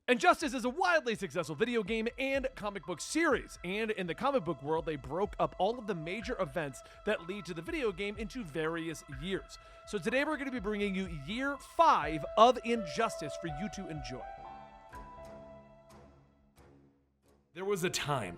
Injustice is a wildly successful video game and comic book series, and in the comic book world, they broke up all of the major events that lead to the video game into various years. So today we're going to be bringing you year 5 of Injustice for you to enjoy. There was a time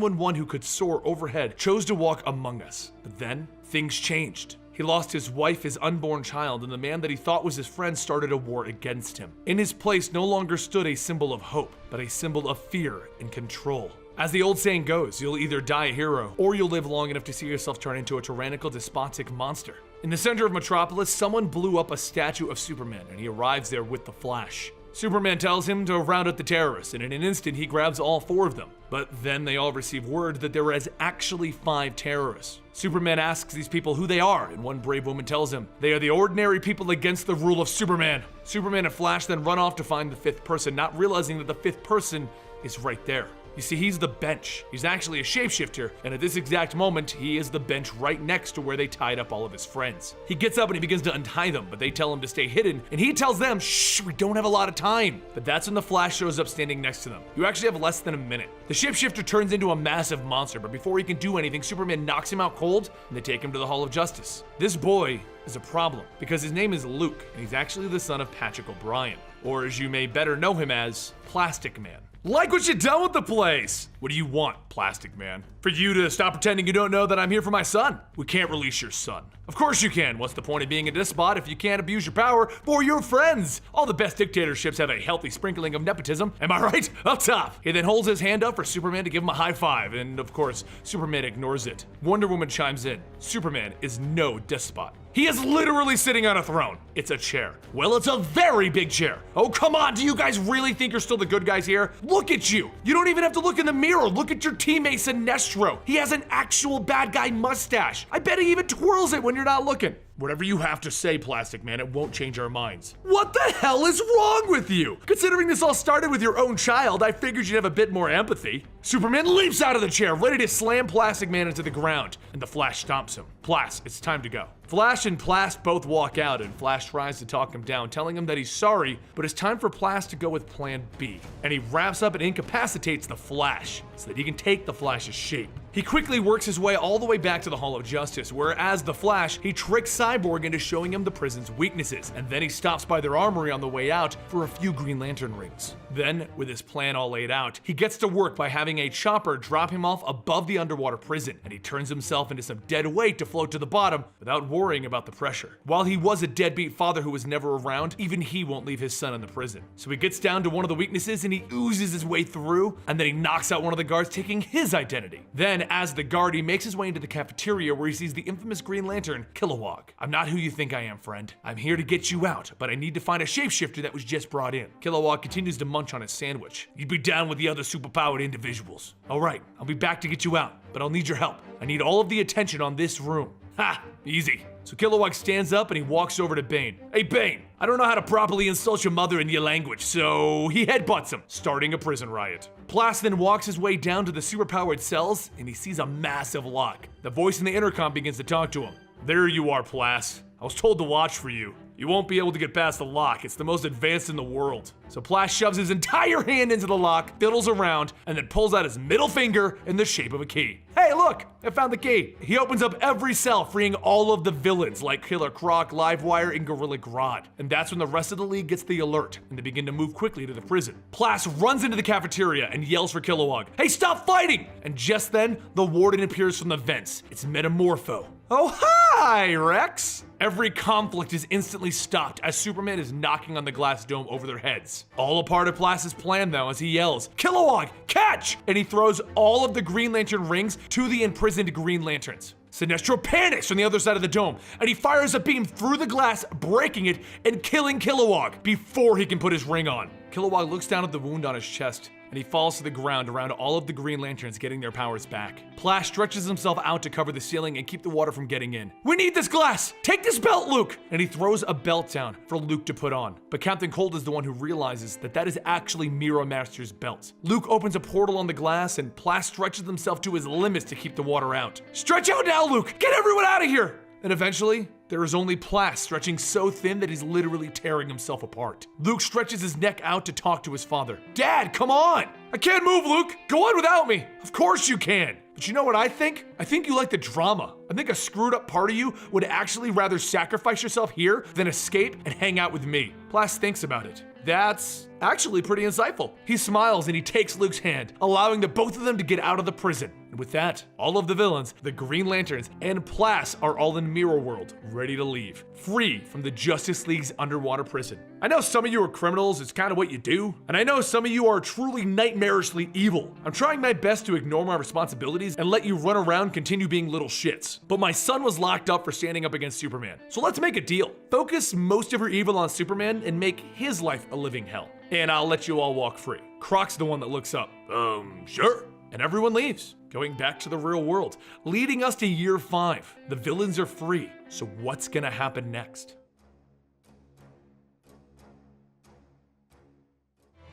when one who could soar overhead chose to walk among us. But then, things changed. He lost his wife, his unborn child, and the man that he thought was his friend started a war against him. In his place no longer stood a symbol of hope, but a symbol of fear and control. As the old saying goes, you'll either die a hero, or you'll live long enough to see yourself turn into a tyrannical, despotic monster. In the center of Metropolis, someone blew up a statue of Superman, and he arrives there with the Flash. Superman tells him to round up the terrorists, and in an instant he grabs all 4 of them. But then they all receive word that there is actually 5 terrorists. Superman asks these people who they are, and one brave woman tells him, they are the ordinary people against the rule of Superman. Superman and Flash then run off to find the 5th person, not realizing that the 5th person is right there. You see, he's the bench. He's actually a shapeshifter, and at this exact moment, he is the bench right next to where they tied up all of his friends. He gets up and he begins to untie them, but they tell him to stay hidden, and he tells them, shh, we don't have a lot of time. But that's when the Flash shows up standing next to them. You actually have less than a minute. The shapeshifter turns into a massive monster, but before he can do anything, Superman knocks him out cold, and they take him to the Hall of Justice. This boy is a problem, because his name is Luke, and he's actually the son of Patrick O'Brien, or as you may better know him as, Plastic Man. Like what you done with the place? What do you want, Plastic Man? For you to stop pretending you don't know that I'm here for my son? We can't release your son. Of course you can. What's the point of being a despot if you can't abuse your power for your friends? All the best dictatorships have a healthy sprinkling of nepotism. Am I right? Up top. He then holds his hand up for Superman to give him a high five, and of course, Superman ignores it. Wonder Woman chimes in. Superman is no despot. He is literally sitting on a throne. It's a chair. Well, it's a very big chair. Oh, come on. Do you guys really think you're still the good guys here? Look at you. You don't even have to look in the mirror. Look at your teammate Sinestro. He has an actual bad guy mustache. I bet he even twirls it when you're not looking. Whatever you have to say, Plastic Man, it won't change our minds. What the hell is wrong with you? Considering this all started with your own child, I figured you'd have a bit more empathy. Superman leaps out of the chair, ready to slam Plastic Man into the ground, and the Flash stomps him. Plas, it's time to go. Flash and Plas both walk out, and Flash tries to talk him down, telling him that he's sorry, but it's time for Plas to go with Plan B. And he wraps up and incapacitates the Flash, so that he can take the Flash's shape. He quickly works his way all the way back to the Hall of Justice, where as the Flash, he tricks Cyborg into showing him the prison's weaknesses, and then he stops by their armory on the way out for a few Green Lantern rings. Then, with his plan all laid out, he gets to work by having a chopper drop him off above the underwater prison, and he turns himself into some dead weight to float to the bottom without worrying about the pressure. While he was a deadbeat father who was never around, even he won't leave his son in the prison. So he gets down to one of the weaknesses and he oozes his way through, and then he knocks out one of the guards, taking his identity. Then, as the guard, he makes his way into the cafeteria where he sees the infamous Green Lantern, Kilowog. I'm not who you think I am, friend. I'm here to get you out, but I need to find a shapeshifter that was just brought in. Kilowog continues to munch on his sandwich. You'd be down with the other superpowered individuals. All right, I'll be back to get you out, but I'll need your help. I need all of the attention on this room. Ha! Easy. So Kilowog stands up and he walks over to Bane. Hey Bane, I don't know how to properly insult your mother in your language, so he headbutts him, starting a prison riot. Plas then walks his way down to the superpowered cells and he sees a massive lock. The voice in the intercom begins to talk to him. There you are, Plas. I was told to watch for you. You won't be able to get past the lock. It's the most advanced in the world. So Plas shoves his entire hand into the lock, fiddles around, and then pulls out his middle finger in the shape of a key. Hey, look, I found the key. He opens up every cell, freeing all of the villains like Killer Croc, Livewire, and Gorilla Grodd. And that's when the rest of the league gets the alert, and they begin to move quickly to the prison. Plas runs into the cafeteria and yells for Kilowog. Hey, stop fighting! And just then, the warden appears from the vents. It's Metamorpho. Oh, hi, Rex! Every conflict is instantly stopped as Superman is knocking on the glass dome over their heads. All a part of Plas's plan though, as he yells, Kilowog, catch! And he throws all of the Green Lantern rings to the imprisoned Green Lanterns. Sinestro panics from the other side of the dome, and he fires a beam through the glass, breaking it and killing Kilowog before he can put his ring on. Kilowog looks down at the wound on his chest, and he falls to the ground around all of the Green Lanterns getting their powers back. Plas stretches himself out to cover the ceiling and keep the water from getting in. We need this glass! Take this belt, Luke! And he throws a belt down for Luke to put on. But Captain Cold is the one who realizes that that is actually Miro Master's belt. Luke opens a portal on the glass and Plas stretches himself to his limits to keep the water out. Stretch out now, Luke! Get everyone out of here! And eventually, there is only Plas stretching so thin that he's literally tearing himself apart. Luke stretches his neck out to talk to his father. Dad, come on! I can't move, Luke! Go on without me! Of course you can! But you know what I think? I think you like the drama. I think a screwed up part of you would actually rather sacrifice yourself here than escape and hang out with me. Plas thinks about it. That's actually pretty insightful. He smiles and he takes Luke's hand, allowing the both of them to get out of the prison. And with that, all of the villains, the Green Lanterns, and Plas are all in Mirror World, ready to leave, free from the Justice League's underwater prison. I know some of you are criminals, it's kind of what you do, and I know some of you are truly nightmarishly evil. I'm trying my best to ignore my responsibilities and let you run around continue being little shits. But my son was locked up for standing up against Superman. So let's make a deal. Focus most of your evil on Superman and make his life a living hell. And I'll let you all walk free. Croc's the one that looks up. Sure. And everyone leaves, going back to the real world, leading us to year 5. The villains are free. So what's gonna happen next?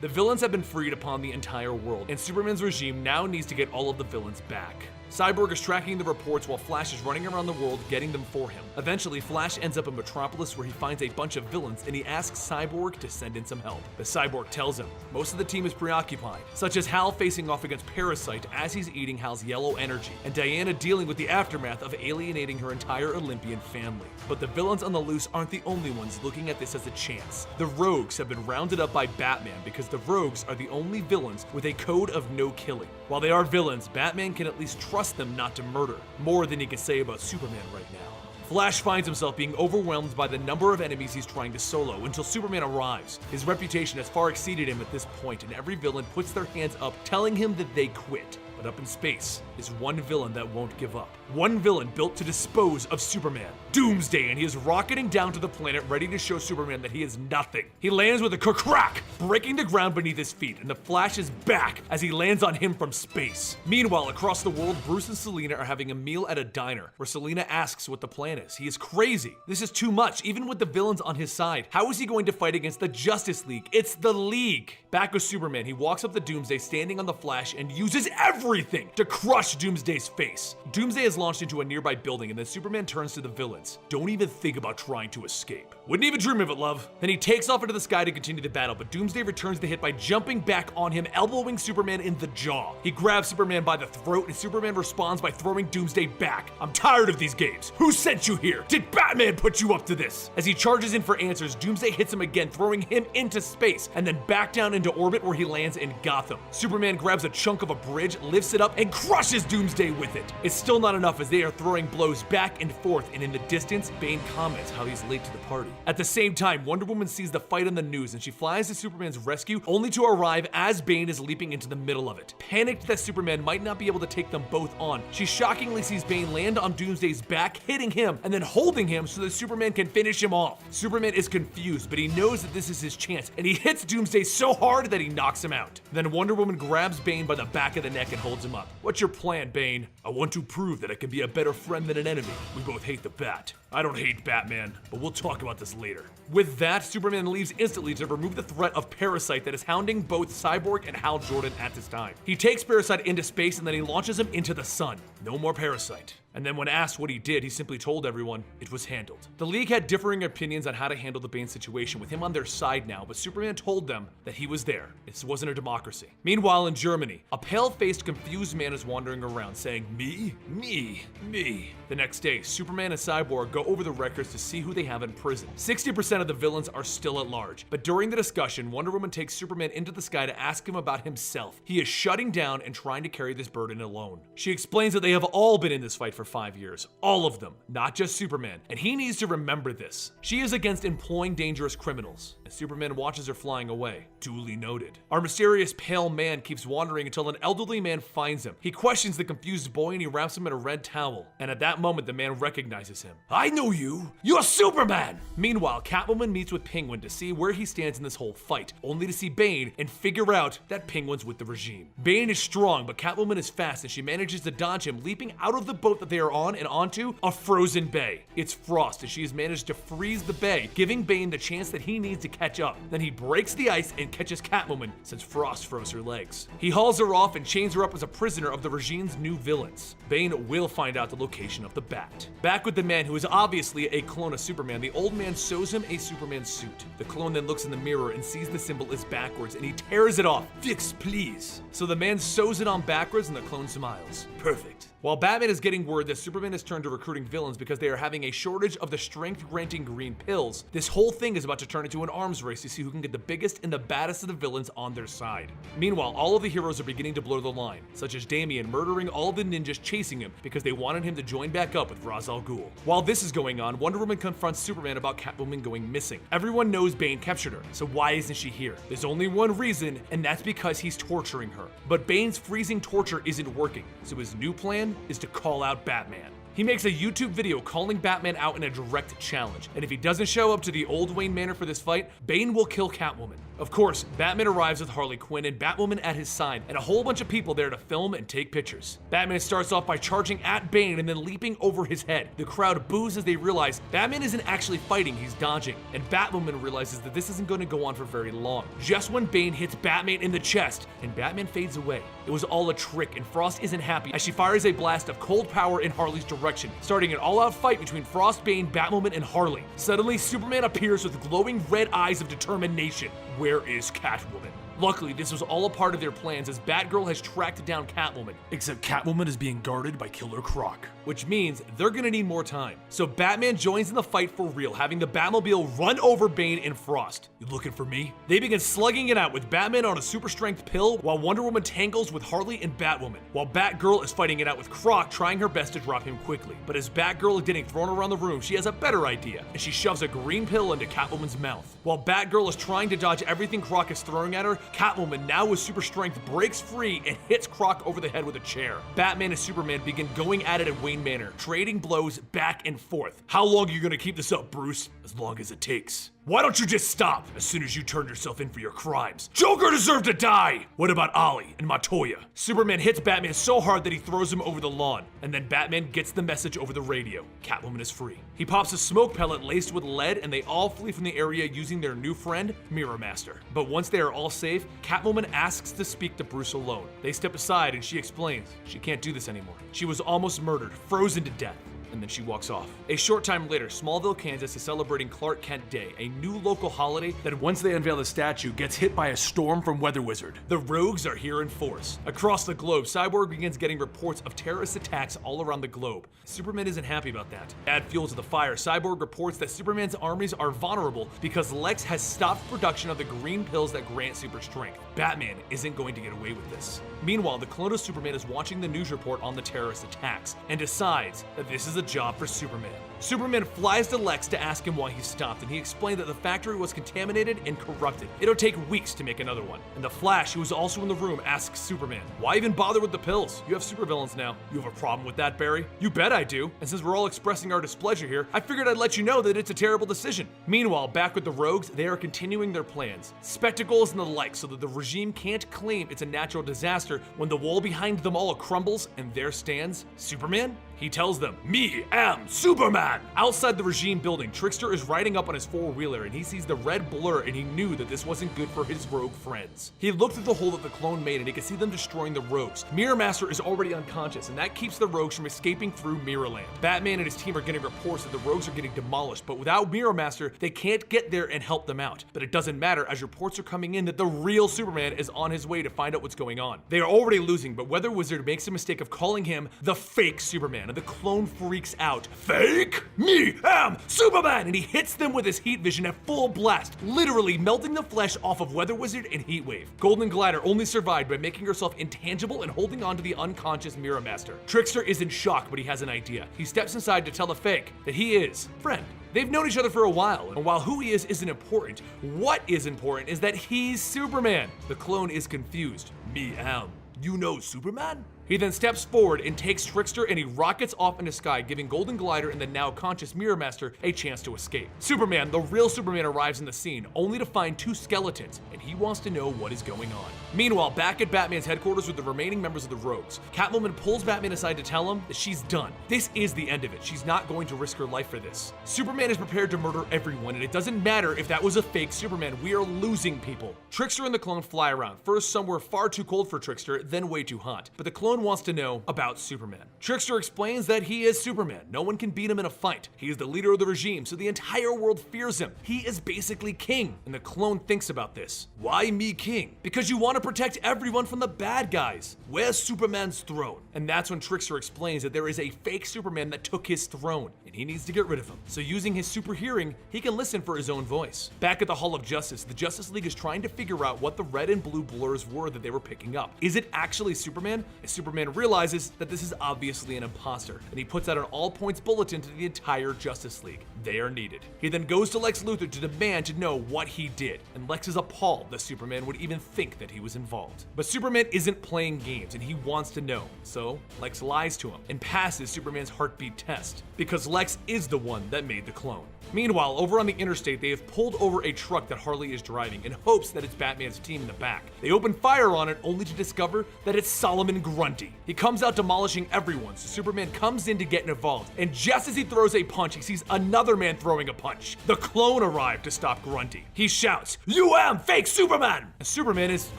The villains have been freed upon the entire world, and Superman's regime now needs to get all of the villains back. Cyborg is tracking the reports while Flash is running around the world getting them for him. Eventually, Flash ends up in Metropolis where he finds a bunch of villains and he asks Cyborg to send in some help. But Cyborg tells him most of the team is preoccupied, such as Hal facing off against Parasite as he's eating Hal's yellow energy, and Diana dealing with the aftermath of alienating her entire Olympian family. But the villains on the loose aren't the only ones looking at this as a chance. The Rogues have been rounded up by Batman because the Rogues are the only villains with a code of no killing. While they are villains, Batman can at least trust them not to murder, more than he can say about Superman right now. Flash finds himself being overwhelmed by the number of enemies he's trying to solo until Superman arrives. His reputation has far exceeded him at this point, and every villain puts their hands up, telling him that they quit. But up in space is one villain that won't give up. One villain built to dispose of Superman. Doomsday, and he is rocketing down to the planet ready to show Superman that he is nothing. He lands with a crack, breaking the ground beneath his feet, and the Flash is back as he lands on him from space. Meanwhile, across the world, Bruce and Selina are having a meal at a diner, where Selina asks what the plan is. He is crazy. This is too much, even with the villains on his side. How is he going to fight against the Justice League? It's the League. Back with Superman, he walks up to Doomsday standing on the Flash and uses everything to crush Doomsday's face. Doomsday is launched into a nearby building, and then Superman turns to the villains. Don't even think about trying to escape. Wouldn't even dream of it, love. Then he takes off into the sky to continue the battle, but Doomsday returns the hit by jumping back on him, elbowing Superman in the jaw. He grabs Superman by the throat, and Superman responds by throwing Doomsday back. I'm tired of these games. Who sent you here? Did Batman put you up to this? As he charges in for answers, Doomsday hits him again, throwing him into space, and then back down into orbit where he lands in Gotham. Superman grabs a chunk of a bridge, lifts it up, and crushes Doomsday with it. It's still not enough as they are throwing blows back and forth, and in the distance, Bane comments how he's late to the party. At the same time, Wonder Woman sees the fight on the news and she flies to Superman's rescue, only to arrive as Bane is leaping into the middle of it. Panicked that Superman might not be able to take them both on, she shockingly sees Bane land on Doomsday's back, hitting him, and then holding him so that Superman can finish him off. Superman is confused, but he knows that this is his chance, and he hits Doomsday so hard that he knocks him out. Then Wonder Woman grabs Bane by the back of the neck and holds him up. What's your plan, Bane? I want to prove that I can be a better friend than an enemy. We both hate the Bat. I don't hate Batman, but we'll talk about this later. With that, Superman leaves instantly to remove the threat of Parasite that is hounding both Cyborg and Hal Jordan at this time. He takes Parasite into space and then he launches him into the sun. No more Parasite. And then when asked what he did, he simply told everyone it was handled. The League had differing opinions on how to handle the Bane situation with him on their side now, but Superman told them that he was there. This wasn't a democracy. Meanwhile, in Germany, a pale-faced, confused man is wandering around saying, me, me, me. The next day, Superman and Cyborg go over the records to see who they have in prison. 60% of the villains are still at large, but during the discussion, Wonder Woman takes Superman into the sky to ask him about himself. He is shutting down and trying to carry this burden alone. She explains that they have all been in this fight for 5 years. All of them, not just Superman, and he needs to remember this. She is against employing dangerous criminals, and Superman watches her flying away. Duly noted. Our mysterious pale man keeps wandering until an elderly man finds him. He questions the confused boy and he wraps him in a red towel, and at that moment the man recognizes him. I know you! You're Superman! Meanwhile, Catwoman meets with Penguin to see where he stands in this whole fight, only to see Bane and figure out that Penguin's with the regime. Bane is strong, but Catwoman is fast and she manages to dodge him, leaping out of the boat that they are on and onto a frozen bay. It's Frost, and she has managed to freeze the bay, giving Bane the chance that he needs to catch up. Then he breaks the ice and catches Catwoman since Frost froze her legs. He hauls her off and chains her up as a prisoner of the regime's new villains. Bane will find out the location of the Bat. Back with the man who is obviously a clone of Superman, the old man sews him a Superman suit. The clone then looks in the mirror and sees the symbol is backwards, and he tears it off. Fix, please. So the man sews it on backwards, and the clone smiles. Perfect. While Batman is getting word that Superman has turned to recruiting villains because they are having a shortage of the strength-granting green pills, this whole thing is about to turn into an arms race to see who can get the biggest and the baddest of the villains on their side. Meanwhile, all of the heroes are beginning to blur the line, such as Damian murdering all the ninjas chasing him because they wanted him to join back up with Ra's al Ghul. While this is going on, Wonder Woman confronts Superman about Catwoman going missing. Everyone knows Bane captured her, so why isn't she here? There's only one reason, and that's because he's torturing her. But Bane's freezing torture isn't working, so his new plan is to call out Batman. He makes a YouTube video calling Batman out in a direct challenge, and if he doesn't show up to the old Wayne Manor for this fight, Bane will kill Catwoman. Of course, Batman arrives with Harley Quinn and Batwoman at his side, and a whole bunch of people there to film and take pictures. Batman starts off by charging at Bane and then leaping over his head. The crowd boos as they realize Batman isn't actually fighting, he's dodging, and Batwoman realizes that this isn't going to go on for very long. Just when Bane hits Batman in the chest, and Batman fades away. It was all a trick, and Frost isn't happy as she fires a blast of cold power in Harley's direction, starting an all-out fight between Frost, Bane, Batwoman, and Harley. Suddenly, Superman appears with glowing red eyes of determination. Where is Catwoman? Luckily, this was all a part of their plans as Batgirl has tracked down Catwoman, except Catwoman is being guarded by Killer Croc, which means they're gonna need more time. So Batman joins in the fight for real, having the Batmobile run over Bane and Frost. You looking for me? They begin slugging it out with Batman on a super strength pill while Wonder Woman tangles with Harley and Batwoman, while Batgirl is fighting it out with Croc, trying her best to drop him quickly. But as Batgirl is getting thrown around the room, she has a better idea, and she shoves a green pill into Catwoman's mouth. While Batgirl is trying to dodge everything Croc is throwing at her, Catwoman, now with super strength, breaks free and hits Croc over the head with a chair. Batman and Superman begin going at it at Wayne Manor, trading blows back and forth. How long are you gonna keep this up, Bruce? As long as it takes. Why don't you just stop as soon as you turn yourself in for your crimes? Joker deserved to die! What about Ollie and Montoya? Superman hits Batman so hard that he throws him over the lawn, and then Batman gets the message over the radio. Catwoman is free. He pops a smoke pellet laced with lead, and they all flee from the area using their new friend, Mirror Master. But once they are all safe, Catwoman asks to speak to Bruce alone. They step aside and she explains she can't do this anymore. She was almost murdered, frozen to death. And then she walks off. A short time later, Smallville, Kansas is celebrating Clark Kent Day, a new local holiday that once they unveil the statue gets hit by a storm from Weather Wizard. The rogues are here in force. Across the globe, Cyborg begins getting reports of terrorist attacks all around the globe. Superman isn't happy about that. Add fuel to the fire, Cyborg reports that Superman's armies are vulnerable because Lex has stopped production of the green pills that grant super strength. Batman isn't going to get away with this. Meanwhile, the clone of Superman is watching the news report on the terrorist attacks and decides that this is a job for Superman. Superman flies to Lex to ask him why he stopped, and he explained that the factory was contaminated and corrupted. It'll take weeks to make another one. And the Flash, who is also in the room, asks Superman, why even bother with the pills? You have supervillains now. You have a problem with that, Barry? You bet I do. And since we're all expressing our displeasure here, I figured I'd let you know that it's a terrible decision. Meanwhile, back with the rogues, they are continuing their plans. Spectacles and the like, so that the regime can't claim it's a natural disaster when the wall behind them all crumbles and there stands Superman. He tells them, "Me am Superman!" Outside the regime building, Trickster is riding up on his four-wheeler and he sees the red blur and he knew that this wasn't good for his rogue friends. He looked through the hole that the clone made and he could see them destroying the rogues. Mirror Master is already unconscious and that keeps the rogues from escaping through Mirrorland. Batman and his team are getting reports that the rogues are getting demolished, but without Mirror Master, they can't get there and help them out. But it doesn't matter as reports are coming in that the real Superman is on his way to find out what's going on. They are already losing, but Weather Wizard makes a mistake of calling him the fake Superman, and the clone freaks out. Fake? Me am Superman! And he hits them with his heat vision at full blast, literally melting the flesh off of Weather Wizard and Heatwave. Golden Glider only survived by making herself intangible and holding on to the unconscious Mirror Master. Trickster is in shock, but he has an idea. He steps inside to tell the fake that he is friend. They've known each other for a while, and while who he is isn't important, what is important is that he's Superman. The clone is confused. Me am. You know Superman? He then steps forward and takes Trickster and he rockets off in the sky, giving Golden Glider and the now conscious Mirror Master a chance to escape. Superman, the real Superman, arrives in the scene, only to find two skeletons, and he wants to know what is going on. Meanwhile, back at Batman's headquarters with the remaining members of the Rogues, Catwoman pulls Batman aside to tell him that she's done. This is the end of it. She's not going to risk her life for this. Superman is prepared to murder everyone, and it doesn't matter if that was a fake Superman. We are losing people. Trickster and the clone fly around, first somewhere far too cold for Trickster, then way too hot. But the clone wants to know about Superman. Trickster explains that he is Superman. No one can beat him in a fight. He is the leader of the regime, so the entire world fears him. He is basically king. And the clone thinks about this. Why me king? Because you want to protect everyone from the bad guys. Where's Superman's throne? And that's when Trickster explains that there is a fake Superman that took his throne, and he needs to get rid of him. So using his super hearing, he can listen for his own voice. Back at the Hall of Justice, the Justice League is trying to figure out what the red and blue blurs were that they were picking up. Is it actually Superman? And Superman realizes that this is obviously an imposter, and he puts out an all-points bulletin to the entire Justice League. They are needed. He then goes to Lex Luthor to demand to know what he did, and Lex is appalled that Superman would even think that he was involved. But Superman isn't playing games, and he wants to know, so Lex lies to him and passes Superman's heartbeat test, because Lex is the one that made the clone. Meanwhile, over on the interstate, they have pulled over a truck that Harley is driving in hopes that it's Batman's team in the back. They open fire on it only to discover that it's Solomon Grundy. He comes out demolishing everyone, so Superman comes in to get involved, and just as he throws a punch, he sees another man throwing a punch. The clone arrived to stop Grundy. He shouts, "You am fake Superman!" And Superman is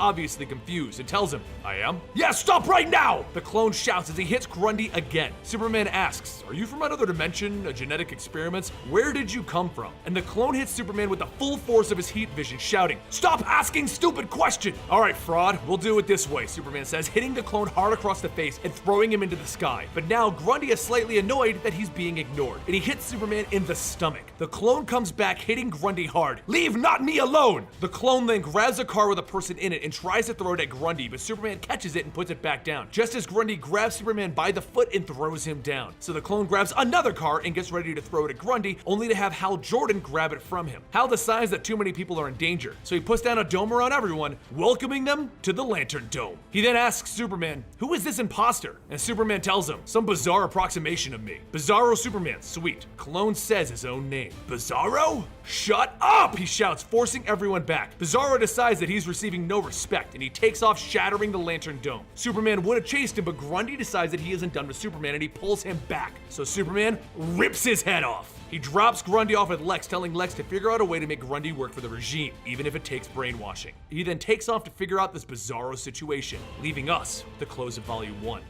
obviously confused and tells him, "I am?" "Yes, stop right now!" The clone shouts as he hits Grundy again. Superman asks, "Are you from another dimension, a genetic experiment? Where did you come from?" And the clone hits Superman with the full force of his heat vision, shouting, "Stop asking stupid questions!" "All right, fraud, we'll do it this way," Superman says, hitting the clone hard across the face and throwing him into the sky. But now Grundy is slightly annoyed that he's being ignored, and he hits Superman in the stomach. The clone comes back, hitting Grundy hard. "Leave not me alone!" The clone then grabs a car with a person in it and tries to throw it at Grundy, but Superman catches it and puts it back down, just as Grundy grabs Superman by the foot and throws him down. So the clone grabs another car and gets ready to throw it at Grundy, only to have Hal Jordan grab it from him. Hal decides that too many people are in danger, so he puts down a dome around everyone, welcoming them to the Lantern Dome. He then asks Superman, "Who is this imposter?" And Superman tells him, "Some bizarre approximation of me. Bizarro Superman, sweet." Clone says his own name. "Bizarro? Shut up!" he shouts, forcing everyone back. Bizarro decides that he's receiving no respect, and he takes off, shattering the Lantern Dome. Superman would have chased him, but Grundy decides that he isn't done with Superman, and he pulls him back. So Superman rips his head off. He drops Grundy off at Lex, telling Lex to figure out a way to make Grundy work for the regime, even if it takes brainwashing. He then takes off to figure out this bizarro situation, leaving us with the close of Volume 1.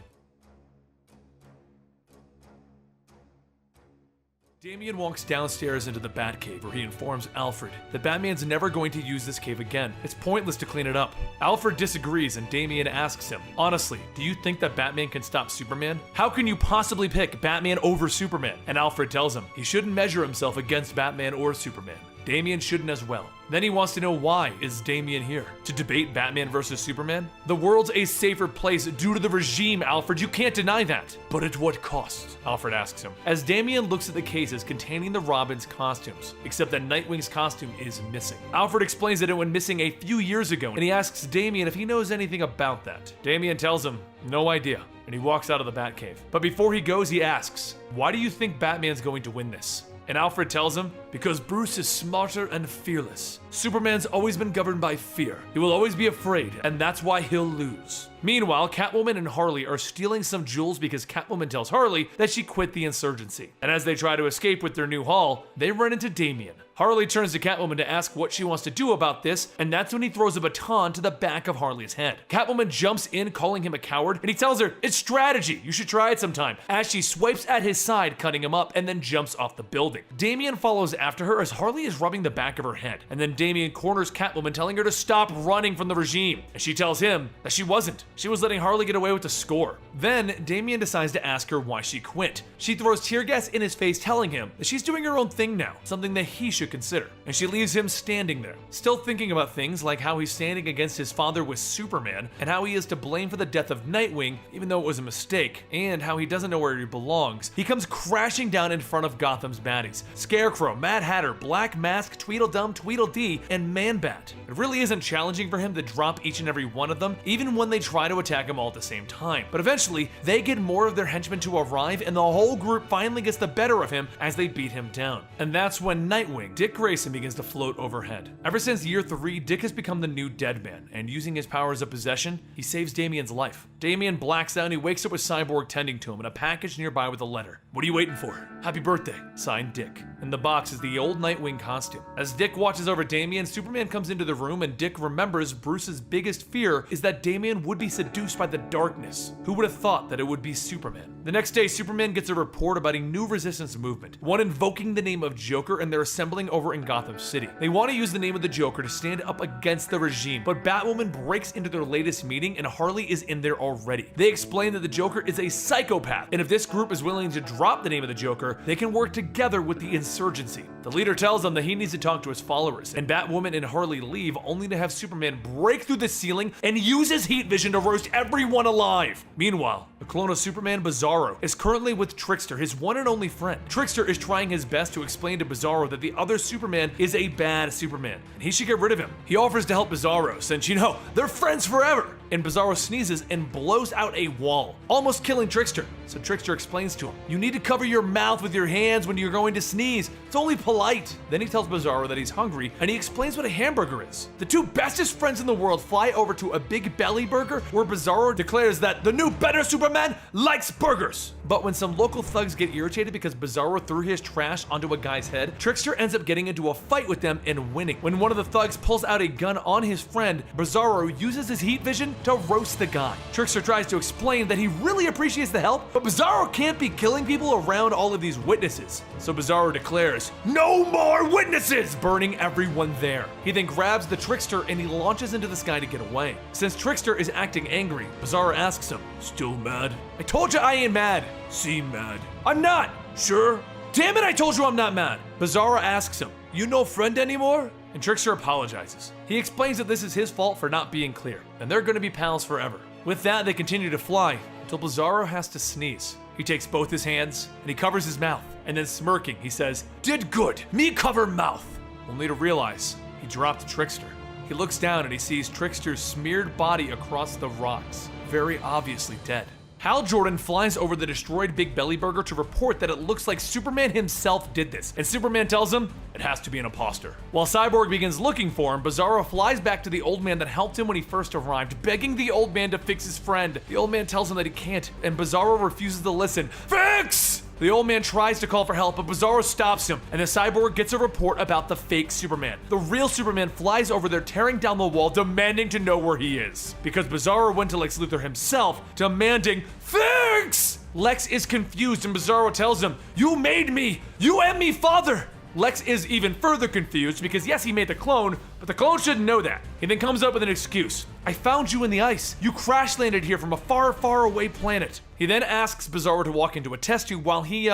Damian walks downstairs into the Batcave where he informs Alfred that Batman's never going to use this cave again. It's pointless to clean it up. Alfred disagrees and Damian asks him, "Honestly, do you think that Batman can stop Superman? How can you possibly pick Batman over Superman?" And Alfred tells him he shouldn't measure himself against Batman or Superman. Damian shouldn't as well. Then he wants to know, why is Damian here? To debate Batman versus Superman? The world's a safer place due to the regime, Alfred. You can't deny that. But at what cost? Alfred asks him, as Damian looks at the cases containing the Robin's costumes, except that Nightwing's costume is missing. Alfred explains that it went missing a few years ago, and he asks Damian if he knows anything about that. Damian tells him, no idea, and he walks out of the Batcave. But before he goes, he asks, why do you think Batman's going to win this? And Alfred tells him, because Bruce is smarter and fearless. Superman's always been governed by fear. He will always be afraid, and that's why he'll lose. Meanwhile, Catwoman and Harley are stealing some jewels because Catwoman tells Harley that she quit the insurgency. And as they try to escape with their new haul, they run into Damian. Harley turns to Catwoman to ask what she wants to do about this, and that's when he throws a baton to the back of Harley's head. Catwoman jumps in, calling him a coward, and he tells her, it's strategy, you should try it sometime, as she swipes at his side, cutting him up, and then jumps off the building. Damian follows after her as Harley is rubbing the back of her head, and then Damian corners Catwoman, telling her to stop running from the regime, and she tells him that she wasn't. She was letting Harley get away with the score. Then, Damian decides to ask her why she quit. She throws tear gas in his face, telling him that she's doing her own thing now, something that he should consider. And she leaves him standing there, still thinking about things like how he's standing against his father with Superman, and how he is to blame for the death of Nightwing, even though it was a mistake, and how he doesn't know where he belongs. He comes crashing down in front of Gotham's baddies: Scarecrow, Mad Hatter, Black Mask, Tweedledum, Tweedledee, and Man-Bat. It really isn't challenging for him to drop each and every one of them, even when they try try to attack him all at the same time. But eventually, they get more of their henchmen to arrive, and the whole group finally gets the better of him as they beat him down. And that's when Nightwing, Dick Grayson, begins to float overhead. Ever since year 3, Dick has become the new Deadman, and using his powers of possession, he saves Damian's life. Damian blacks out and he wakes up with Cyborg tending to him and a package nearby with a letter. "What are you waiting for? Happy birthday. Signed, Dick." In the box is the old Nightwing costume. As Dick watches over Damian, Superman comes into the room and Dick remembers Bruce's biggest fear is that Damian would be seduced by the darkness. Who would have thought that it would be Superman? The next day, Superman gets a report about a new resistance movement, one invoking the name of Joker, and they're assembling over in Gotham City. They want to use the name of the Joker to stand up against the regime, but Batwoman breaks into their latest meeting and Harley is in there already. They explain that the Joker is a psychopath, and if this group is willing to drop the name of the Joker, they can work together with the insurgency. The leader tells them that he needs to talk to his followers, and Batwoman and Harley leave, only to have Superman break through the ceiling and use his heat vision to roast everyone alive. Meanwhile, a clone of Superman, Bizarro, is currently with Trickster, his one and only friend. Trickster is trying his best to explain to Bizarro that the other Superman is a bad Superman, and he should get rid of him. He offers to help Bizarro, since, you know, they're friends forever. And Bizarro sneezes and blows out a wall, almost killing Trickster. So Trickster explains to him, "You need to cover your mouth with your hands when you're going to sneeze. It's only polite." Then he tells Bizarro that he's hungry, and he explains what a hamburger is. The two bestest friends in the world fly over to a Big Belly Burger, where Bizarro declares that the new better Superman likes burgers. But when some local thugs get irritated because Bizarro threw his trash onto a guy's head, Trickster ends up getting into a fight with them and winning. When one of the thugs pulls out a gun on his friend, Bizarro uses his heat vision to roast the guy. Trickster tries to explain that he really appreciates the help, but Bizarro can't be killing people around all of these witnesses. So Bizarro declares, "No more witnesses!" burning everyone there. He then grabs the Trickster and he launches into the sky to get away. Since Trickster is acting angry, Bizarro asks him, "Still mad?" "I told you I ain't mad." "Seem mad." "I'm not." "Sure?" "Damn it, I told you I'm not mad." Bizarro asks him, "You no friend anymore?" And Trickster apologizes. He explains that this is his fault for not being clear, and they're gonna be pals forever. With that, they continue to fly, until Bizarro has to sneeze. He takes both his hands, and he covers his mouth, and then smirking, he says, "Did good, me cover mouth," only to realize he dropped Trickster. He looks down and he sees Trickster's smeared body across the rocks, very obviously dead. Hal Jordan flies over the destroyed Big Belly Burger to report that it looks like Superman himself did this, and Superman tells him it has to be an imposter. While Cyborg begins looking for him, Bizarro flies back to the old man that helped him when he first arrived, begging the old man to fix his friend. The old man tells him that he can't, and Bizarro refuses to listen. "Fix!" The old man tries to call for help, but Bizarro stops him, and the Cyborg gets a report about the fake Superman. The real Superman flies over there, tearing down the wall, demanding to know where he is. Because Bizarro went to Lex Luthor himself, demanding, "Fix!" Lex is confused, and Bizarro tells him, "You made me! You and me, father!" Lex is even further confused because yes, he made the clone, but the clone shouldn't know that. He then comes up with an excuse. "I found you in the ice. You crash landed here from a far, far away planet." He then asks Bizarro to walk into a test tube while he,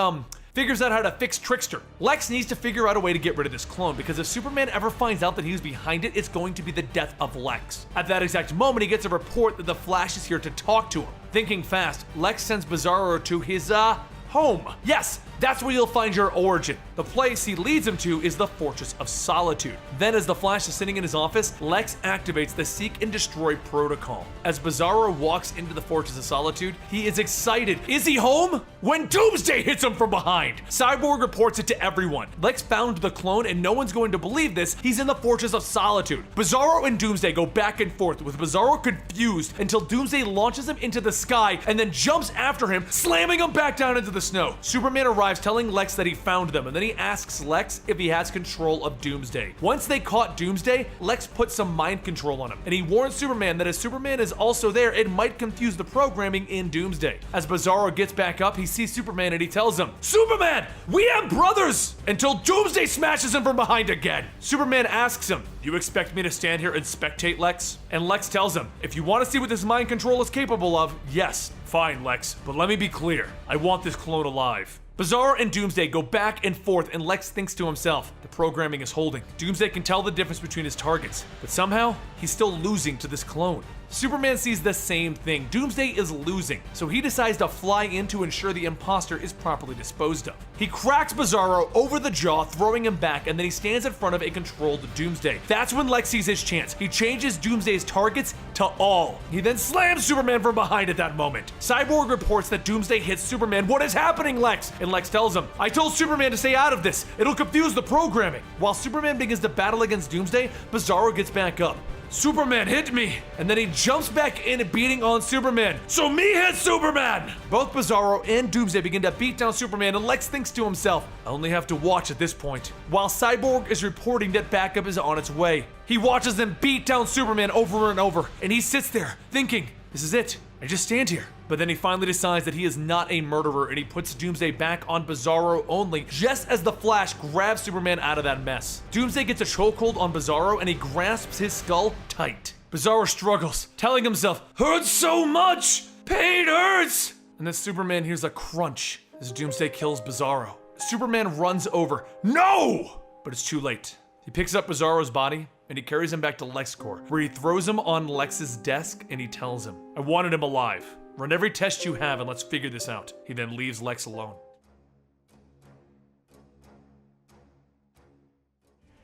figures out how to fix Trickster. Lex needs to figure out a way to get rid of this clone because if Superman ever finds out that he's behind it, it's going to be the death of Lex. At that exact moment, he gets a report that the Flash is here to talk to him. Thinking fast, Lex sends Bizarro to his, home. Yes, that's where you'll find your origin. The place he leads him to is the Fortress of Solitude. Then as the Flash is sitting in his office, Lex activates the Seek and Destroy protocol. As Bizarro walks into the Fortress of Solitude, he is excited. Is he home? When Doomsday hits him from behind! Cyborg reports it to everyone. Lex found the clone and no one's going to believe this. He's in the Fortress of Solitude. Bizarro and Doomsday go back and forth, with Bizarro confused until Doomsday launches him into the sky and then jumps after him, slamming him back down into the snow. Superman arrives telling Lex that he found them, and then he asks Lex if he has control of Doomsday. Once they caught Doomsday, Lex puts some mind control on him, and he warns Superman that as Superman is also there, it might confuse the programming in Doomsday. As Bizarro gets back up, he sees Superman and he tells him, "Superman, we have brothers!" Until Doomsday smashes him from behind again. Superman asks him, "You expect me to stand here and spectate, Lex?" And Lex tells him, "If you want to see what this mind control is capable of, yes. Fine, Lex, but let me be clear. I want this clone alive." Bizarro and Doomsday go back and forth, and Lex thinks to himself, the programming is holding. Doomsday can tell the difference between his targets, but somehow, he's still losing to this clone. Superman sees the same thing. Doomsday is losing, so he decides to fly in to ensure the imposter is properly disposed of. He cracks Bizarro over the jaw, throwing him back, and then he stands in front of a controlled Doomsday. That's when Lex sees his chance. He changes Doomsday's targets to all. He then slams Superman from behind at that moment. Cyborg reports that Doomsday hits Superman. What is happening, Lex? And Lex tells him, I told Superman to stay out of this. It'll confuse the programming. While Superman begins to battle against Doomsday, Bizarro gets back up. Superman hit me! And then he jumps back in, beating on Superman. So me hit Superman! Both Bizarro and Doomsday begin to beat down Superman, and Lex thinks to himself, I only have to watch at this point. While Cyborg is reporting that backup is on its way. He watches them beat down Superman over and over, and he sits there thinking, this is it. I just stand here. But then he finally decides that he is not a murderer, and he puts Doomsday back on Bizarro only, just as the Flash grabs Superman out of that mess. Doomsday gets a chokehold on Bizarro, and he grasps his skull tight. Bizarro struggles, telling himself, hurts so much! Pain hurts! And then Superman hears a crunch as Doomsday kills Bizarro. Superman runs over. No! But it's too late. He picks up Bizarro's body, and he carries him back to LexCorp, where he throws him on Lex's desk, and he tells him, I wanted him alive. Run every test you have and let's figure this out. He then leaves Lex alone.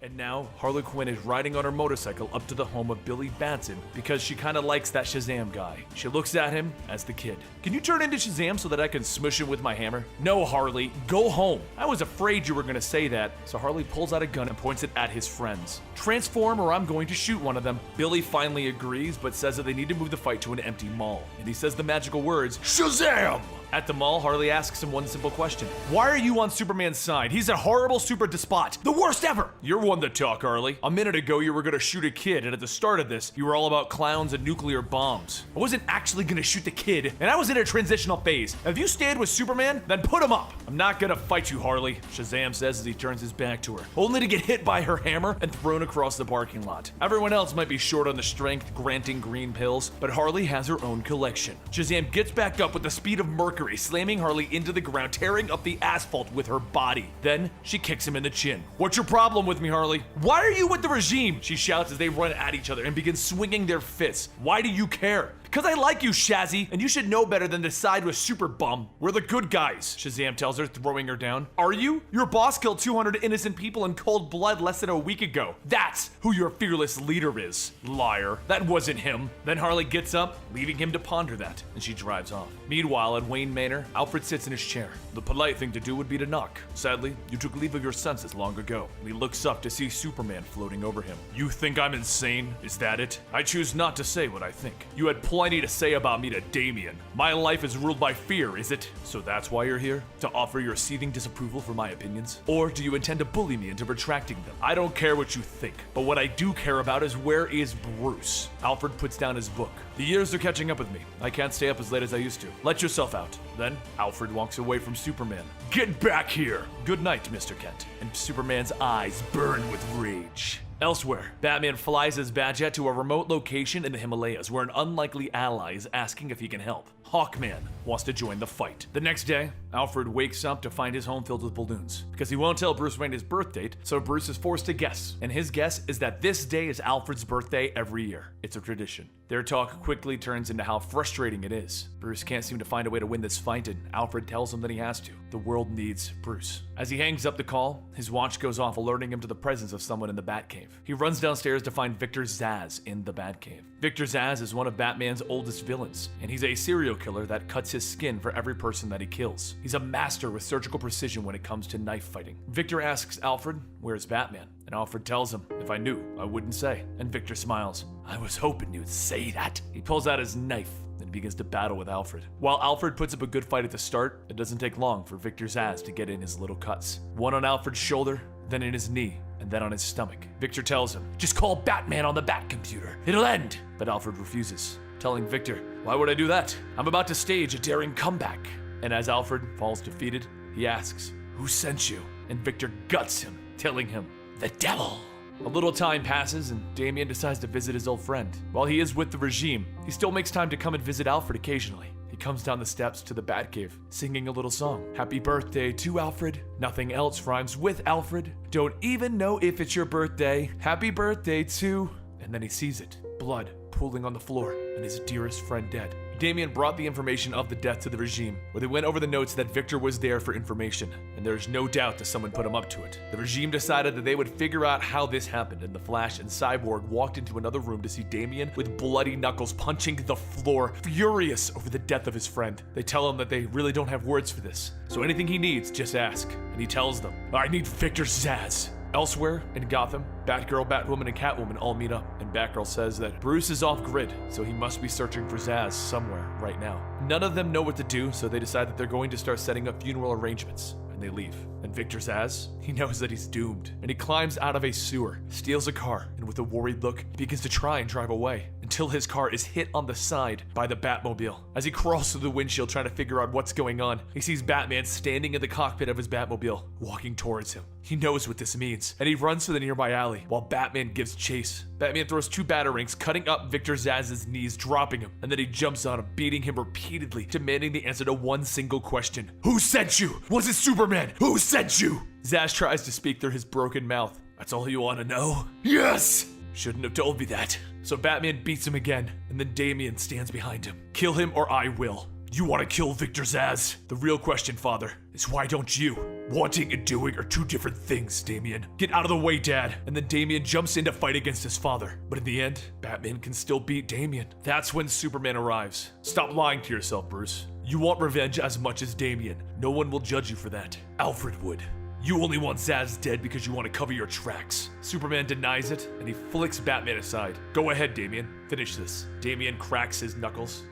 And now, Harley Quinn is riding on her motorcycle up to the home of Billy Batson because she kinda likes that Shazam guy. She looks at him as the Kid. Can you turn into Shazam so that I can smush him with my hammer? No, Harley, go home. I was afraid you were gonna say that. So Harley pulls out a gun and points it at his friends. Transform or I'm going to shoot one of them. Billy finally agrees, but says that they need to move the fight to an empty mall. And he says the magical words, Shazam! At the mall, Harley asks him one simple question. Why are you on Superman's side? He's a horrible super despot. The worst ever! You're one to talk, Harley. A minute ago, you were gonna shoot a kid, and at the start of this, you were all about clowns and nuclear bombs. I wasn't actually gonna shoot the kid, and I was in a transitional phase. If you stayed with Superman, then put him up. I'm not gonna fight you, Harley, Shazam says as he turns his back to her, only to get hit by her hammer and thrown across the parking lot. Everyone else might be short on the strength, granting green pills, but Harley has her own collection. Shazam gets back up with the speed of Mercury, slamming Harley into the ground, tearing up the asphalt with her body. Then she kicks him in the chin. What's your problem with me, Harley? Why are you with the regime? She shouts as they run at each other and begin swinging their fists. Why do you care? Because I like you, Shazzy, and you should know better than to side with Super Bum. We're the good guys, Shazam tells her, throwing her down. Are you? Your boss killed 200 innocent people in cold blood less than a week ago. That's who your fearless leader is, liar. That wasn't him. Then Harley gets up, leaving him to ponder that, and she drives off. Meanwhile, at Wayne Manor, Alfred sits in his chair. The polite thing to do would be to knock. Sadly, you took leave of your senses long ago. And he looks up to see Superman floating over him. You think I'm insane? Is that it? I choose not to say what I think. You had plenty to say about me to Damian. My life is ruled by fear, is it? So that's why you're here? To offer your seething disapproval for my opinions? Or do you intend to bully me into retracting them? I don't care what you think, but what I do care about is where is Bruce? Alfred puts down his book. The years are catching up with me. I can't stay up as late as I used to. Let yourself out. Then, Alfred walks away from Superman. Get back here! Good night, Mr. Kent. And Superman's eyes burn with rage. Elsewhere, Batman flies his Batjet to a remote location in the Himalayas where an unlikely ally is asking if he can help. Hawkman wants to join the fight. The next day, Alfred wakes up to find his home filled with balloons. Because he won't tell Bruce Wayne his birth date, so Bruce is forced to guess. And his guess is that this day is Alfred's birthday every year. It's a tradition. Their talk quickly turns into how frustrating it is. Bruce can't seem to find a way to win this fight, and Alfred tells him that he has to. The world needs Bruce. As he hangs up the call, his watch goes off, alerting him to the presence of someone in the Batcave. He runs downstairs to find Victor Zsasz in the Batcave. Victor Zsasz is one of Batman's oldest villains, and he's a serial killer that cuts his skin for every person that he kills. He's a master with surgical precision when it comes to knife fighting. Victor asks Alfred, where's Batman? And Alfred tells him, if I knew, I wouldn't say. And Victor smiles. I was hoping you'd say that. He pulls out his knife and begins to battle with Alfred. While Alfred puts up a good fight at the start, it doesn't take long for Victor Zsasz to get in his little cuts. One on Alfred's shoulder, then in his knee, and then on his stomach. Victor tells him, just call Batman on the Batcomputer. It'll end. But Alfred refuses, telling Victor, why would I do that? I'm about to stage a daring comeback. And as Alfred falls defeated, he asks, who sent you? And Victor guts him, telling him, the devil. A little time passes and Damian decides to visit his old friend. While he is with the regime, he still makes time to come and visit Alfred occasionally. He comes down the steps to the Batcave, singing a little song. Happy birthday to Alfred. Nothing else rhymes with Alfred. Don't even know if it's your birthday. Happy birthday to... And then he sees it. Blood pooling on the floor and his dearest friend dead. Damien brought the information of the death to the regime, where they went over the notes that Victor was there for information, and there's no doubt that someone put him up to it. The regime decided that they would figure out how this happened, and the Flash and Cyborg walked into another room to see Damien with bloody knuckles punching the floor, furious over the death of his friend. They tell him that they really don't have words for this, so anything he needs, just ask. And he tells them, I need Victor Zsasz. Elsewhere, in Gotham, Batgirl, Batwoman, and Catwoman all meet up, and Batgirl says that Bruce is off-grid, so he must be searching for Zsasz somewhere right now. None of them know what to do, so they decide that they're going to start setting up funeral arrangements, and they leave. And Victor Zsasz, he knows that he's doomed, and he climbs out of a sewer, steals a car, and with a worried look, begins to try and drive away, until his car is hit on the side by the Batmobile. As he crawls through the windshield trying to figure out what's going on, he sees Batman standing in the cockpit of his Batmobile, walking towards him. He knows what this means, and he runs to the nearby alley, while Batman gives chase. Batman throws 2 batarangs, cutting up Victor Zsasz's knees, dropping him, and then he jumps on him, beating him repeatedly, demanding the answer to one single question. Who sent you? Was it Superman? Who sent you? Zsasz tries to speak through his broken mouth. That's all you want to know? Yes! Shouldn't have told me that. So Batman beats him again, and then Damien stands behind him. Kill him or I will. You want to kill Victor Zsasz? The real question, Father, is why don't you? Wanting and doing are 2 different things, Damien. Get out of the way, Dad. And then Damien jumps in to fight against his father. But in the end, Batman can still beat Damien. That's when Superman arrives. Stop lying to yourself, Bruce. You want revenge as much as Damien. No one will judge you for that. Alfred would. You only want Zsasz dead because you want to cover your tracks. Superman denies it, and he flicks Batman aside. Go ahead, Damien. Finish this. Damien cracks his knuckles,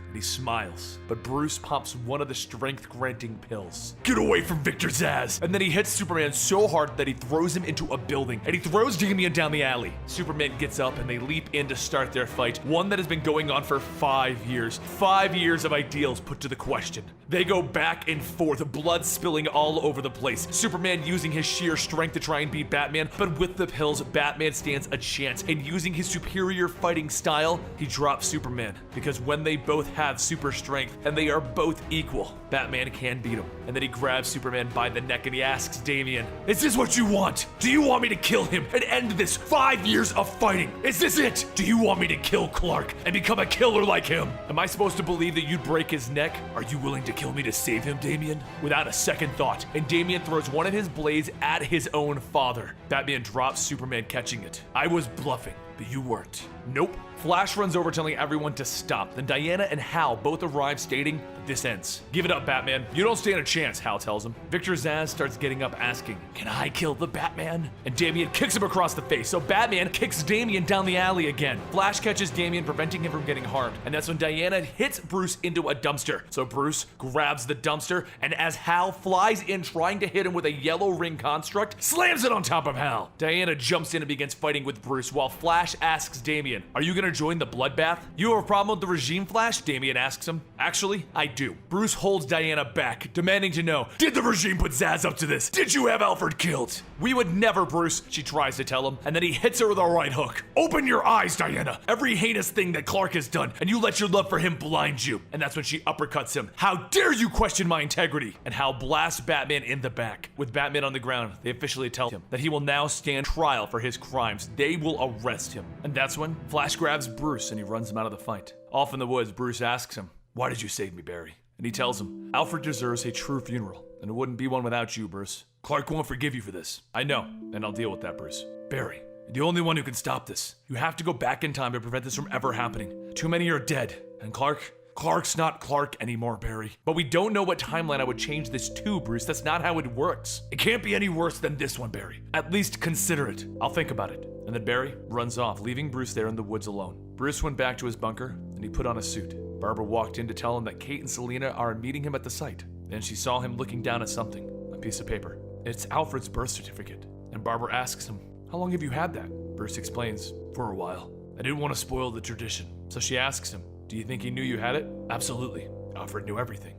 and he smiles. But Bruce pops one of the strength-granting pills. Get away from Victor Zsasz! And then he hits Superman so hard that he throws him into a building, and he throws Damien down the alley. Superman gets up, and they leap in to start their fight, one that has been going on for 5 years. 5 years of ideals put to the question. They go back and forth, blood spilling all over the place. Superman using his sheer strength to try and beat Batman, but with the pills, Batman stands a chance, and using his superior fighting style, he drops Superman, because when they both have super strength, and they are both equal, Batman can beat him. And then he grabs Superman by the neck and he asks Damien, is this what you want? Do you want me to kill him and end this 5 years of fighting? Is this it? Do you want me to kill Clark and become a killer like him? Am I supposed to believe that you'd break his neck? Are you willing to kill me to save him, Damien? Without a second thought, and Damien throws one of his blades at his own father. Batman drops Superman, catching it. I was bluffing, but you weren't. Nope. Flash runs over telling everyone to stop. Then Diana and Hal both arrive stating that this ends. Give it up, Batman. You don't stand a chance, Hal tells him. Victor Zsasz starts getting up asking, can I kill the Batman? And Damien kicks him across the face, so Batman kicks Damien down the alley again. Flash catches Damien, preventing him from getting harmed. And that's when Diana hits Bruce into a dumpster. So Bruce grabs the dumpster, and as Hal flies in trying to hit him with a yellow ring construct, slams it on top of Hal. Diana jumps in and begins fighting with Bruce, while Flash asks Damien, are you gonna join the bloodbath? You have a problem with the regime, Flash? Damien asks him. Actually, I do. Bruce holds Diana back, demanding to know, did the regime put Zsasz up to this? Did you have Alfred killed? We would never, Bruce, she tries to tell him, and then he hits her with a right hook. Open your eyes, Diana. Every heinous thing that Clark has done, and you let your love for him blind you. And that's when she uppercuts him. How dare you question my integrity? And Hal blasts Batman in the back. With Batman on the ground, they officially tell him that he will now stand trial for his crimes. They will arrest him. And that's when Flash grabs Bruce and he runs him out of the fight. Off in the woods, Bruce asks him, why did you save me, Barry? And he tells him, Alfred deserves a true funeral, and it wouldn't be one without you, Bruce. Clark won't forgive you for this. I know, and I'll deal with that, Bruce. Barry, you're the only one who can stop this. You have to go back in time to prevent this from ever happening. Too many are dead. And Clark's not Clark anymore, Barry. But we don't know what timeline I would change this to, Bruce. That's not how it works. It can't be any worse than this one, Barry. At least consider it. I'll think about it. And then Barry runs off, leaving Bruce there in the woods alone. Bruce went back to his bunker, and he put on a suit. Barbara walked in to tell him that Kate and Selena are meeting him at the site. Then she saw him looking down at something, a piece of paper. It's Alfred's birth certificate. And Barbara asks him, how long have you had that? Bruce explains, for a while. I didn't want to spoil the tradition. So she asks him, do you think he knew you had it? Absolutely. Alfred knew everything.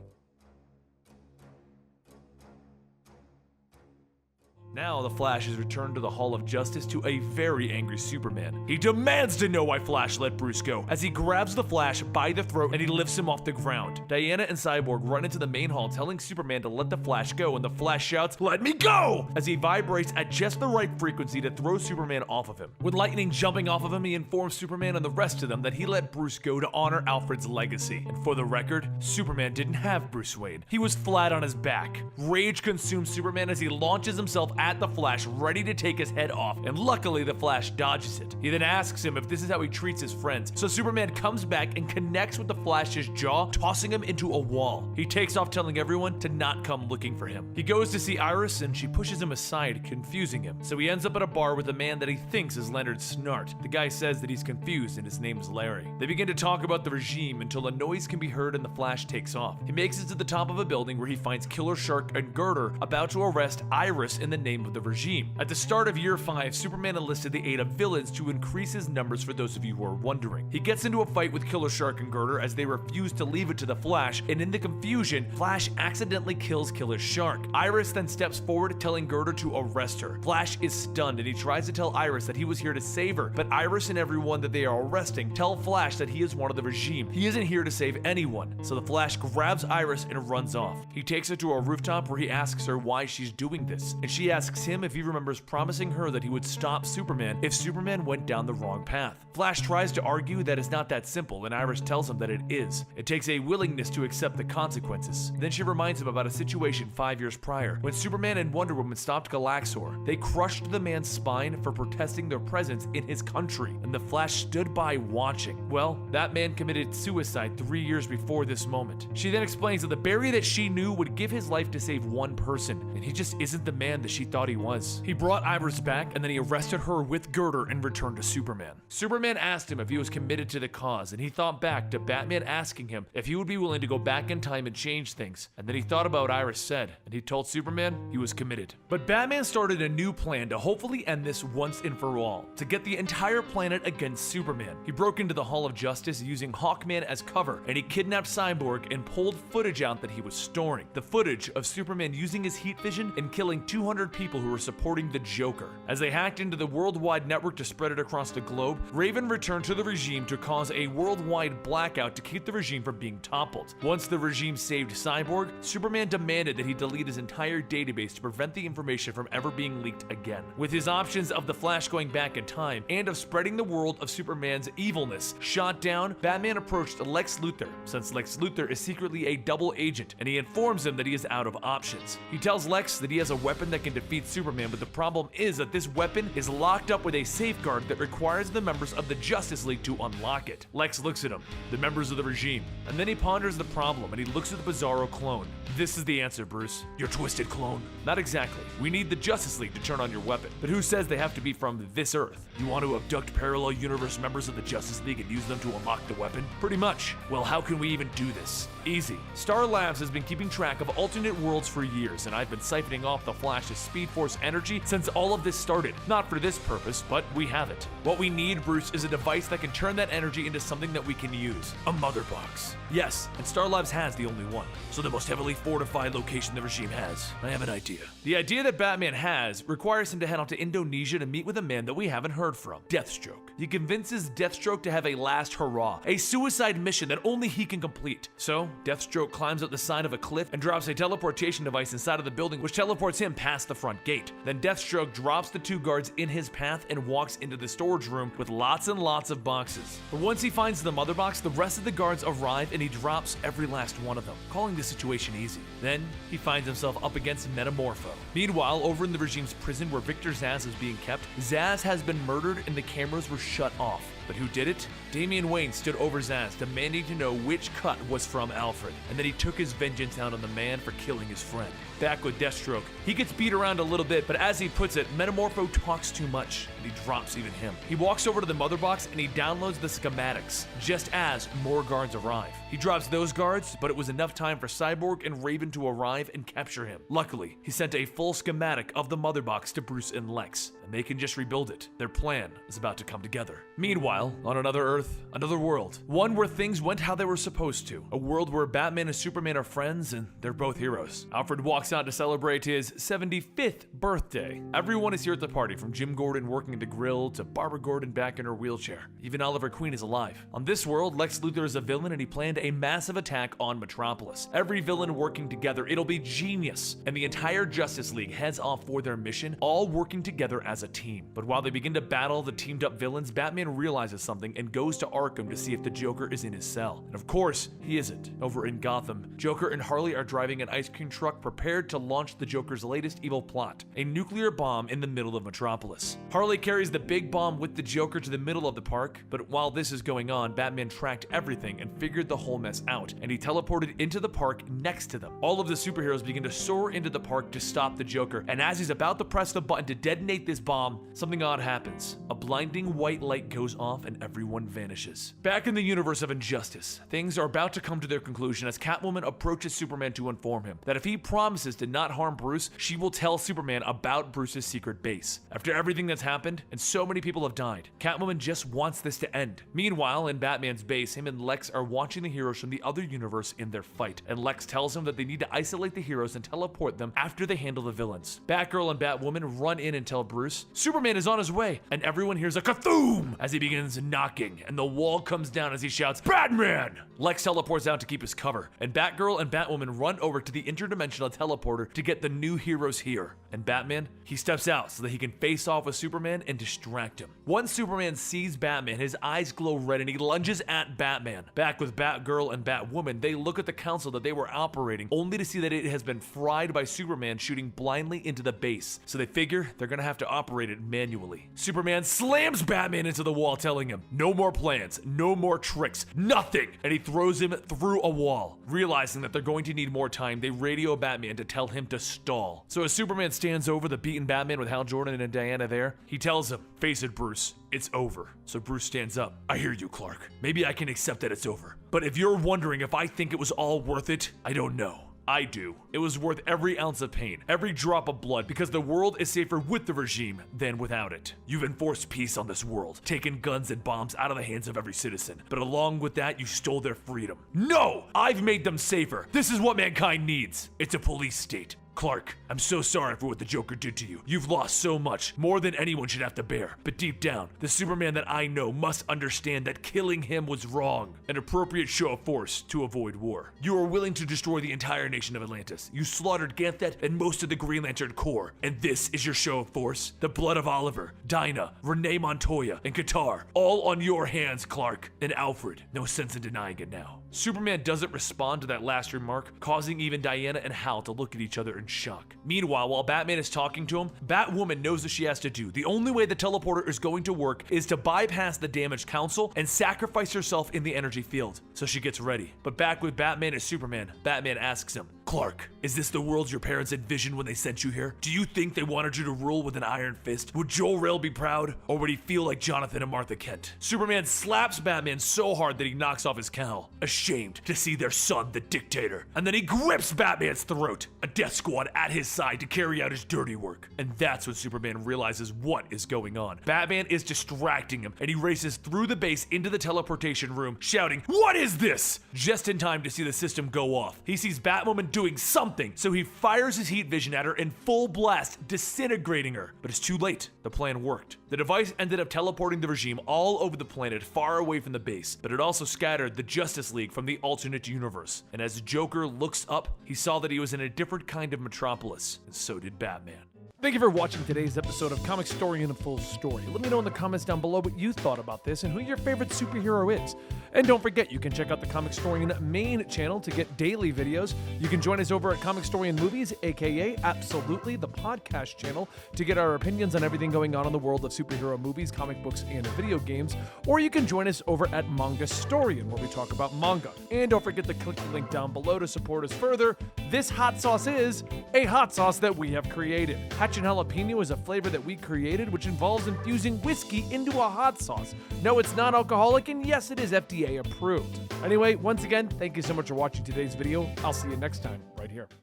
Now the Flash is returned to the Hall of Justice to a very angry Superman. He demands to know why Flash let Bruce go, as he grabs the Flash by the throat and he lifts him off the ground. Diana and Cyborg run into the main hall telling Superman to let the Flash go, and the Flash shouts, "Let me go!" as he vibrates at just the right frequency to throw Superman off of him. With lightning jumping off of him, he informs Superman and the rest of them that he let Bruce go to honor Alfred's legacy. And for the record, Superman didn't have Bruce Wayne. He was flat on his back. Rage consumes Superman as he launches himself at the Flash, ready to take his head off, and luckily the Flash dodges it. He then asks him if this is how he treats his friends, so Superman comes back and connects with the Flash's jaw, tossing him into a wall. He takes off telling everyone to not come looking for him. He goes to see Iris and she pushes him aside, confusing him, so he ends up at a bar with a man that he thinks is Leonard Snart. The guy says that he's confused and his name is Larry. They begin to talk about the regime until a noise can be heard and the Flash takes off. He makes it to the top of a building where he finds Killer Shark and Girder about to arrest Iris in the name of the regime. At the start of year 5, Superman enlisted the aid of villains to increase his numbers, for those of you who are wondering. He gets into a fight with Killer Shark and Girder as they refuse to leave it to the Flash, and in the confusion, Flash accidentally kills Killer Shark. Iris then steps forward telling Girder to arrest her. Flash is stunned and he tries to tell Iris that he was here to save her, but Iris and everyone that they are arresting tell Flash that he is one of the regime. He isn't here to save anyone, so the Flash grabs Iris and runs off. He takes her to a rooftop where he asks her why she's doing this, and she asks him if he remembers promising her that he would stop Superman if Superman went down the wrong path. Flash tries to argue that it's not that simple, and Iris tells him that it is. It takes a willingness to accept the consequences. Then she reminds him about a situation 5 years prior, when Superman and Wonder Woman stopped Galaxor. They crushed the man's spine for protesting their presence in his country, and the Flash stood by watching. Well, that man committed suicide 3 years before this moment. She then explains that the Barry that she knew would give his life to save one person, and he just isn't the man that she thought he was. He brought Iris back, and then he arrested her with Girder and returned to Superman. Superman asked him if he was committed to the cause, and he thought back to Batman asking him if he would be willing to go back in time and change things, and then he thought about what Iris said, and he told Superman he was committed. But Batman started a new plan to hopefully end this once and for all, to get the entire planet against Superman. He broke into the Hall of Justice using Hawkman as cover, and he kidnapped Cyborg and pulled footage out that he was storing. The footage of Superman using his heat vision and killing 200 people who were supporting the Joker. As they hacked into the worldwide network to spread it across the globe, Raven returned to the regime to cause a worldwide blackout to keep the regime from being toppled. Once the regime saved Cyborg, Superman demanded that he delete his entire database to prevent the information from ever being leaked again. With his options of the Flash going back in time and of spreading the world of Superman's evilness shot down, Batman approached Lex Luthor, since Lex Luthor is secretly a double agent, and he informs him that he is out of options. He tells Lex that he has a weapon that can defeat Superman, but the problem is that this weapon is locked up with a safeguard that requires the members of the Justice League to unlock it. Lex looks at him, the members of the regime, and then he ponders the problem and he looks at the Bizarro clone. This is the answer, Bruce. Your twisted clone. Not exactly. We need the Justice League to turn on your weapon. But who says they have to be from this Earth? You want to abduct parallel universe members of the Justice League and use them to unlock the weapon? Pretty much. Well, how can we even do this? Easy. Star Labs has been keeping track of alternate worlds for years, and I've been siphoning off the Flash's Speed Force energy since all of this started. Not for this purpose, but we have it. What we need, Bruce, is a device that can turn that energy into something that we can use. A mother box. Yes, and Star Labs has the only one. So the most heavily fortified location the regime has. I have an idea. The idea that Batman has requires him to head out to Indonesia to meet with a man that we haven't heard from, Deathstroke. He convinces Deathstroke to have a last hurrah, a suicide mission that only he can complete. So, Deathstroke climbs up the side of a cliff and drops a teleportation device inside of the building, which teleports him past the front gate. Then Deathstroke drops the 2 guards in his path and walks into the storage room with lots and lots of boxes. But once he finds the mother box, the rest of the guards arrive and he drops every last one of them, calling the situation easy. Then, he finds himself up against Metamorpho. Meanwhile, over in the regime's prison where Victor Zsasz is being kept, Zsasz has been murdered and the cameras were shut off. But who did it? Damian Wayne stood over Zsasz, demanding to know which cut was from Alfred, and then he took his vengeance out on the man for killing his friend. Back with Deathstroke, he gets beat around a little bit, but as he puts it, Metamorpho talks too much. and he drops even him. He walks over to the mother box and he downloads the schematics, just as more guards arrive. He drops those guards, but it was enough time for Cyborg and Raven to arrive and capture him. Luckily, he sent a full schematic of the mother box to Bruce and Lex, and they can just rebuild it. Their plan is about to come together. Meanwhile, on another Earth, another world, one where things went how they were supposed to. A world where Batman and Superman are friends and they're both heroes. Alfred walks out to celebrate his 75th birthday. Everyone is here at the party, from Jim Gordon working the grill to Barbara Gordon back in her wheelchair. Even Oliver Queen is alive. On this world, Lex Luthor is a villain and he planned a massive attack on Metropolis. Every villain working together, it'll be genius. And the entire Justice League heads off for their mission, all working together as a team. But while they begin to battle the teamed up villains, Batman realizes something and goes to Arkham to see if the Joker is in his cell. And of course, he isn't. Over in Gotham, Joker and Harley are driving an ice cream truck prepared to launch the Joker's latest evil plot, a nuclear bomb in the middle of Metropolis. Harley carries the big bomb with the Joker to the middle of the park, but while this is going on, Batman tracked everything and figured the whole mess out, and he teleported into the park next to them. All of the superheroes begin to soar into the park to stop the Joker, and as he's about to press the button to detonate this bomb, something odd happens. A blinding white light goes off and everyone vanishes. Back in the universe of Injustice, things are about to come to their conclusion as Catwoman approaches Superman to inform him that if he promises to not harm Bruce, she will tell Superman about Bruce's secret base. After everything that's happened, and so many people have died, Catwoman just wants this to end. Meanwhile, in Batman's base, him and Lex are watching the heroes from the other universe in their fight, and Lex tells him that they need to isolate the heroes and teleport them after they handle the villains. Batgirl and Batwoman run in and tell Bruce Superman is on his way, and everyone hears a kathoom as he begins knocking, and the wall comes down as he shouts, "Batman!" Lex teleports out to keep his cover, and Batgirl and Batwoman run over to the interdimensional teleporter to get the new heroes here. And Batman, he steps out so that he can face off with Superman and distract him. Once Superman sees Batman, his eyes glow red and he lunges at Batman. Back with Batgirl and Batwoman, they look at the council that they were operating, only to see that it has been fried by Superman shooting blindly into the base. So they figure they're gonna have to operate it manually. Superman slams Batman into the wall, telling him, no more plans, no more tricks, nothing! And he throws him through a wall. Realizing that they're going to need more time, they radio Batman to tell him to stall. So as Superman stands over the beaten Batman with Hal Jordan and Diana there, he tells him, face it, Bruce, it's over. So Bruce stands up. I hear you, Clark. Maybe I can accept that it's over. But if you're wondering if I think it was all worth it, I don't know. I do. It was worth every ounce of pain, every drop of blood, because the world is safer with the regime than without it. You've enforced peace on this world, taken guns and bombs out of the hands of every citizen, but along with that, you stole their freedom. No! I've made them safer. This is what mankind needs. It's a police state. Clark, I'm so sorry for what the Joker did to you. You've lost so much, more than anyone should have to bear. But deep down, the Superman that I know must understand that killing him was wrong. An appropriate show of force to avoid war. You are willing to destroy the entire nation of Atlantis. You slaughtered Ganthet and most of the Green Lantern Corps. And this is your show of force? The blood of Oliver, Dinah, Renee Montoya, and Qatar. All on your hands, Clark. And Alfred. No sense in denying it now. Superman doesn't respond to that last remark, causing even Diana and Hal to look at each other in shock. Meanwhile, while Batman is talking to him, Batwoman knows what she has to do. The only way the teleporter is going to work is to bypass the damaged council and sacrifice herself in the energy field. So she gets ready. But back with Batman and Superman, Batman asks him, Clark, is this the world your parents envisioned when they sent you here? Do you think they wanted you to rule with an iron fist? Would Jor-El be proud? Or would he feel like Jonathan and Martha Kent? Superman slaps Batman so hard that he knocks off his cowl, ashamed to see their son, the dictator. And then he grips Batman's throat, a death squad at his side to carry out his dirty work. And that's when Superman realizes what is going on. Batman is distracting him, and he races through the base into the teleportation room, shouting, "What is this?" Just in time to see the system go off. He sees Batwoman doing something, so he fires his heat vision at her in full blast, disintegrating her. But it's too late. The plan worked. The device ended up teleporting the regime all over the planet, far away from the base, but it also scattered the Justice League from the alternate universe. And as Joker looks up, he saw that he was in a different kind of metropolis, and so did Batman. Thank you for watching today's episode of Comicstorian Full Story. Let me know in the comments down below what you thought about this and who your favorite superhero is. And don't forget, you can check out the Comicstorian main channel to get daily videos. You can join us over at Comicstorian Movies, aka Absolutely, the podcast channel, to get our opinions on everything going on in the world of superhero movies, comic books, and video games. Or you can join us over at Mangastorian, where we talk about manga. And don't forget to click the link down below to support us further. This hot sauce is a hot sauce that we have created. Hatchin' Jalapeno is a flavor that we created, which involves infusing whiskey into a hot sauce. No, it's not alcoholic, and yes, it is FDA approved. Anyway, once again, thank you so much for watching today's video. I'll see you next time, right here.